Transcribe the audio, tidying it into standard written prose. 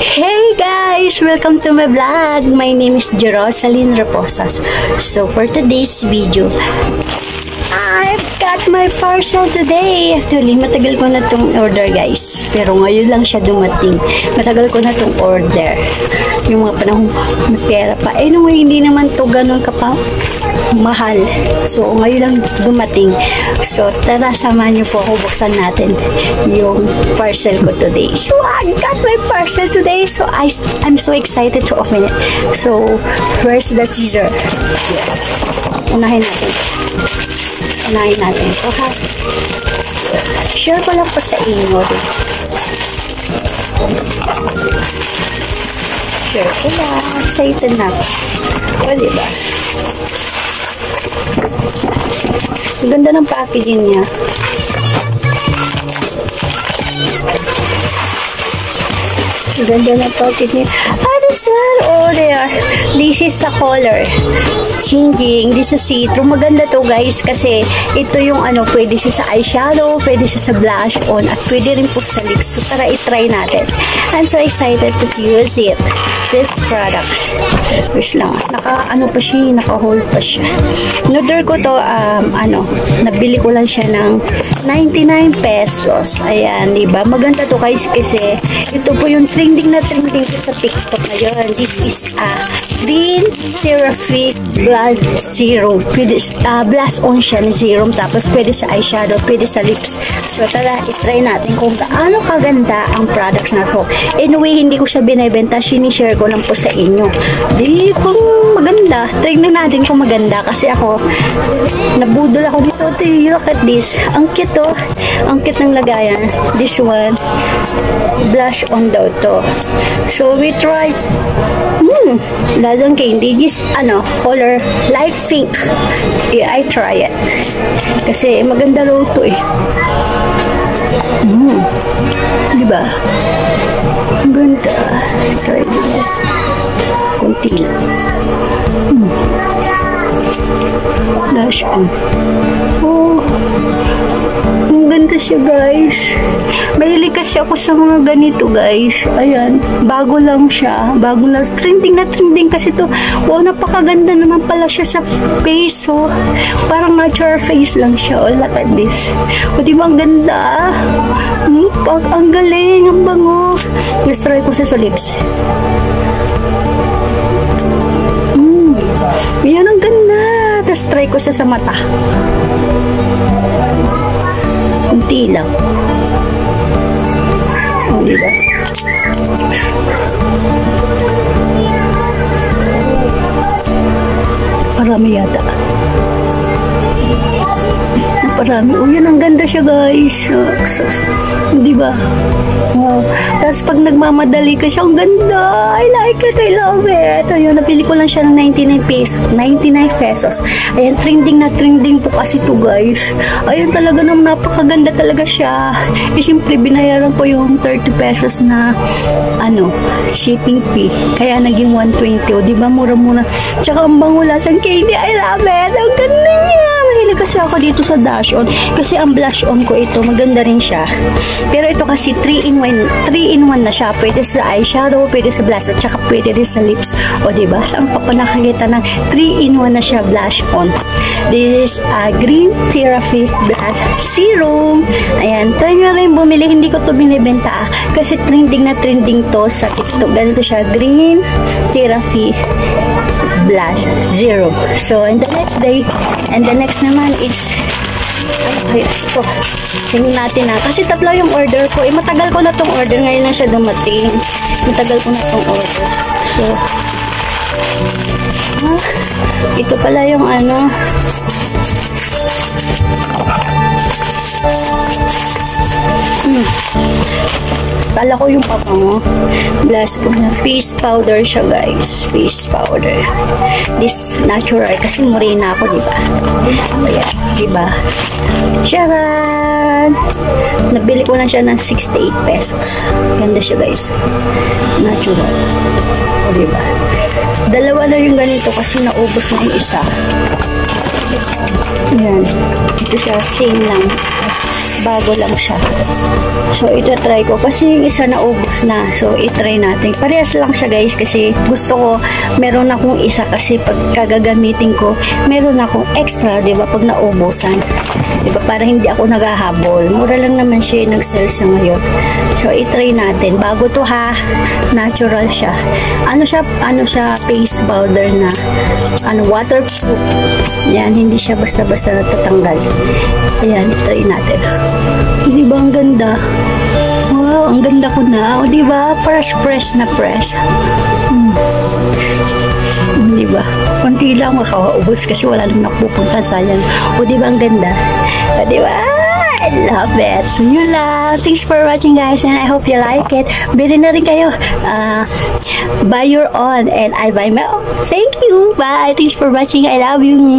Hey guys! Welcome to my vlog! My name is Jerosalyn Reposas. So for today's video, I've got my parcel today. Actually, matagal ko na itong order guys. Pero ngayon lang siya dumating. Matagal ko na itong order. Yung mga panahon may pera pa. Anyway, hindi naman to ganun ka mahal. So, ngayon lang dumating. So, tara, samahan niyo po ako. Buksan natin yung parcel ko today. So, I got my parcel today. So, I'm so excited to open it. So, where's the scissor? Unahin natin. Okay. Share ko lang po sa inyo. Share ko lang. Excited na. O, diba? Ganda ng packaging niya. Ganda ng packaging. This one, oh there. This is the color. Changing. This is see-through. Maganda to guys kasi ito yung pwede siya sa eyeshadow, pwede siya sa blush on, at pwede rin po sa lips. So tara i-try natin. I'm so excited to use it. This product. Wish lang. Naka-hold pa siya. Order ko to, nabili ko lang siya ng 99 pesos. Ayan, diba? Maganda to guys kasi ito po yung trending ko sa TikTok ngayon. This is Green Therapy Blood Serum. Pwede, blush on siya na serum. Tapos pwede sa eyeshadow, pwede sa lips. So tara, itry natin kung gaano kaganda ang products na to. Anyway, hindi ko siya binibenta. Sinishare ko lang po sa inyo. Di kung maganda. Try na natin kung maganda. Kasi ako, nabudol ako dito. Look at this. Ang cute to. Ang cute ng lagayan. This one, blush on daw to. So we try. Lasang candy. This, color light pink. Yeah, I try it. Kasi maganda raw to eh. Diba? Ang ganda. Try it. Kunti lang. Blush on. Oh. Ang ganda siya guys. Mahilig kasi ako sa mga ganito guys. Ayan. Bago lang siya. Bago lang. Trending na trending kasi to. Wow, napakaganda naman pala siya sa face. So, parang natural face lang siya. Oh, look at this. O, diba ang ganda? Ang galing. Ang bango. Let's try ko sa lips. Yan ang ganda. Tapos try ko sa mata. Kunti lang. O, diba? Parami yata. Parami. O, yan ang ganda siya guys. Diba? Wow. Tapos pag nagmamadali ka siya, ang ganda. I like it. I love it. Ayun, napili ko lang siya ng 99 pesos. Ayan, trending na trending po kasi to guys. Ayun, talaga naman napakaganda talaga siya. Eh, siyempre, binayaran ko yung 30 pesos na shipping fee. Kaya naging 120. O, diba? Mura-mura. Tsaka ang bango lasang candy. I love it. Ang ganda niya. Mahilig kasi ako dito sa Dash On. Kasi ang blush on ko ito, maganda rin siya. Pero ito kasi 3-in-1 na siya. Pwede sa eyeshadow, pwede sa blush, at saka pwede rin sa lips. O diba? Saan ka pa nakakita ng 3-in-1 na siya blush on? This is Green Therapy Blush Serum. Ayan. Try nyo rin bumili. Hindi ko to binibenta kasi trending na trending to sa TikTok. Ganito siya. Green Therapy Blush Serum. So, and the next day, and the next naman is ito. Tingnan natin na. Kasi tatlo yung order ko. Eh, matagal ko na tong order. Ngayon na siya dumating. Matagal ko na tong order. So, ito pala yung kala ko yung papango. Blush ko na. Face powder siya guys. Face powder. This natural. Kasi morena ako, diba? Ayan. Diba? Sharan! Nabili ko lang siya ng 68 pesos. Ganda siya guys. Natural. O, diba? Dalawa na yung ganito kasi naubos na yung isa. Ayan. Ito siya. Same lang. Bago lang siya. So, ito-try ko. Kasi yung isa naubos na. So, itry natin. Parehas lang siya guys kasi gusto ko, meron akong isa kasi pag kagagamitin ko, meron akong extra, di ba, pag naubusan. Di ba, para hindi ako naghahabol. Mura lang naman siya, nag-sell siya ngayon. So, itry natin. Bago to ha, natural siya. Ano siya, face powder na, waterproof. Yan, hindi siya basta-basta natatanggal. Ayan, itry natin. Di ba, ang ganda? Wow, ang ganda ko na. O, di ba? Fresh na fresh. Di ba? Kunti lang makakaubos kasi wala nang napupunta, sayang. O, di ba, ang ganda? O, di ba? I love it. So, yun lang. Thanks for watching, guys, and I hope you like it. Bili na rin kayo. Buy your own, and I buy my own. Thank you. Bye. Thanks for watching. I love you.